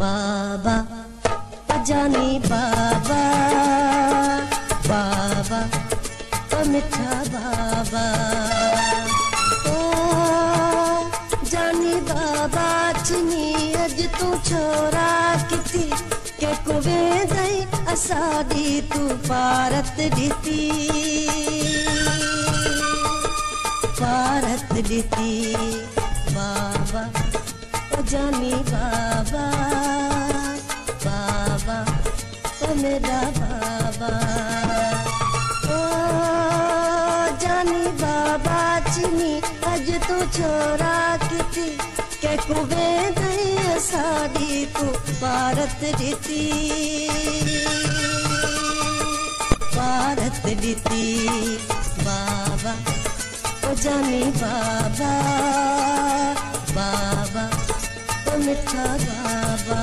बाबा जानी बाबा, बाबा ओ मिठा बाबा, ओ जानी बाबा चनी अज तू छोरा किती के कुवे गई असादी तू पारत दीती, पारत दीती बाबा ओ जानी बाबा, बाबा ओ मेरा बाबा, ओ जानी बाबा चनी अज तू छोरा किती के कुवे गई सादी तू पारत दीती, पारत दीती बाबा ओ जानी बाबा, बाबा ओ मिठा बाबा।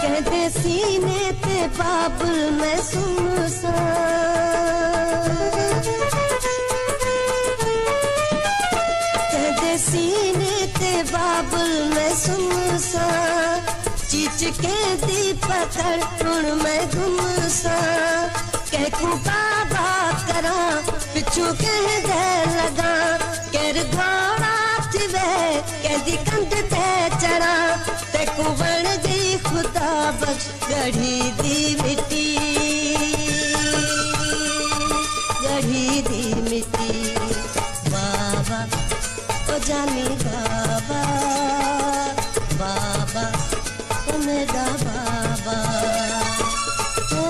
कहते सीने ते बाबुल में सीने ते बाबुल में सुमसा चीच के दी पकड़ टुण में घुमसा कह को बाबा करा पिछू कह दे लगा कर घोड़ा थिवे कह दी कंध पे चढ़ा ते को बन गई खुदा बख्श गढ़ी दी मिट्टी, गढ़ी दी मिट्टी बाबा ओ जानी बाबा, बाबा ओ मेरा बाबा, ओ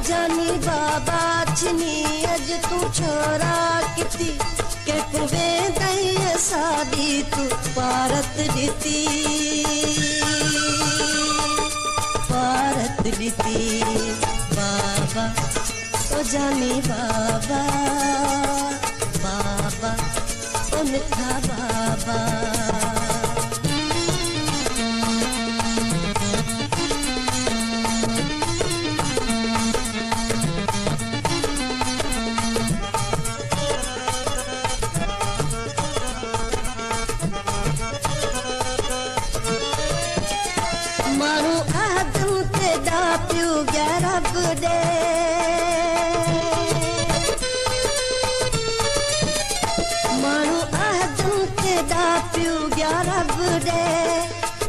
जानी बाबा चनी अज तू छोरा किती के कुवे गई सादी तू पारत दीती, पारत दीती बाबा ओ जानी बाबा, बाबा ओ मिठा बाबा। मारू आदम ते दा पियो गया रब दे, मारू आदम ते दा पियो गया रब दे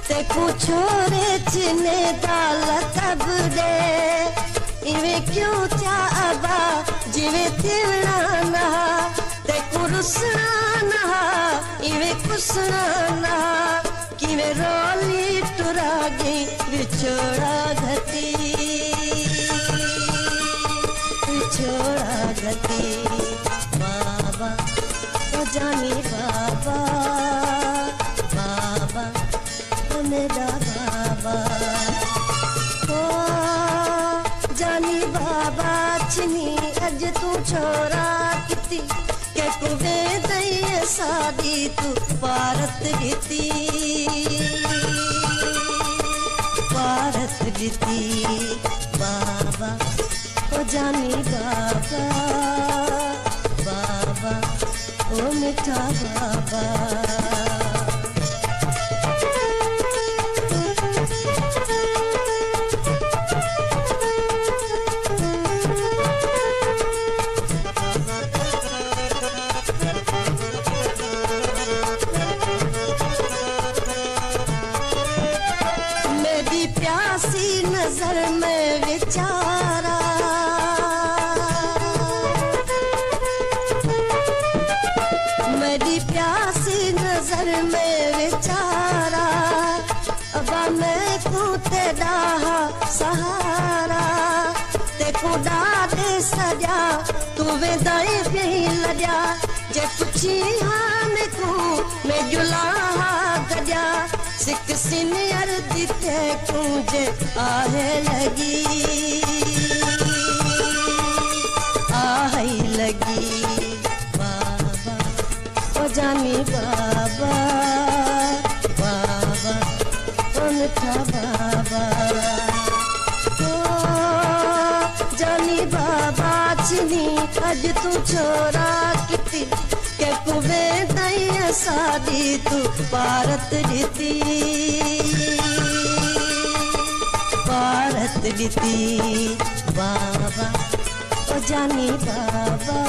ते छोरे चिने दा लकब दे इवे क्यों क्या अबा जिवे तिवड़ा ना ते कुरुसना ना इवे कुसना ना किवे रोली टुरा गई बिछोड़ा घती, बिछोड़ा घती बाबा ओ जानी बाबा, बाबा ओ मेरा बाबा, ओ जानी बाबा चनी अज तू छोरा किती के कुवे दई सादी तू पारत दीती, पारत दीती बाबा ओ जानी बाबा, बाबा ओ मिठा बाबा। मेरी प्यासी नजर में विचारा, मेरी प्यासी नजर में विचारा अबा मैं को तेरा सहारा ते को डाले सजा तू वेदाई भी लजा जे पुछी हाँ मैं को मैं जुला गजा सिक सीनियर दिते कुंजे आहे लगी, आहे लगी बाबा ओ जानी बाबा, जानी बाबा चिनी अज तू छोरा किती के कुवे दई सादी तू भारत रीति भारत रीति बाबा ओ जानी बाबा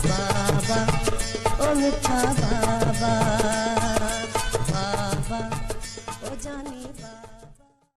बाबा ओ मिठा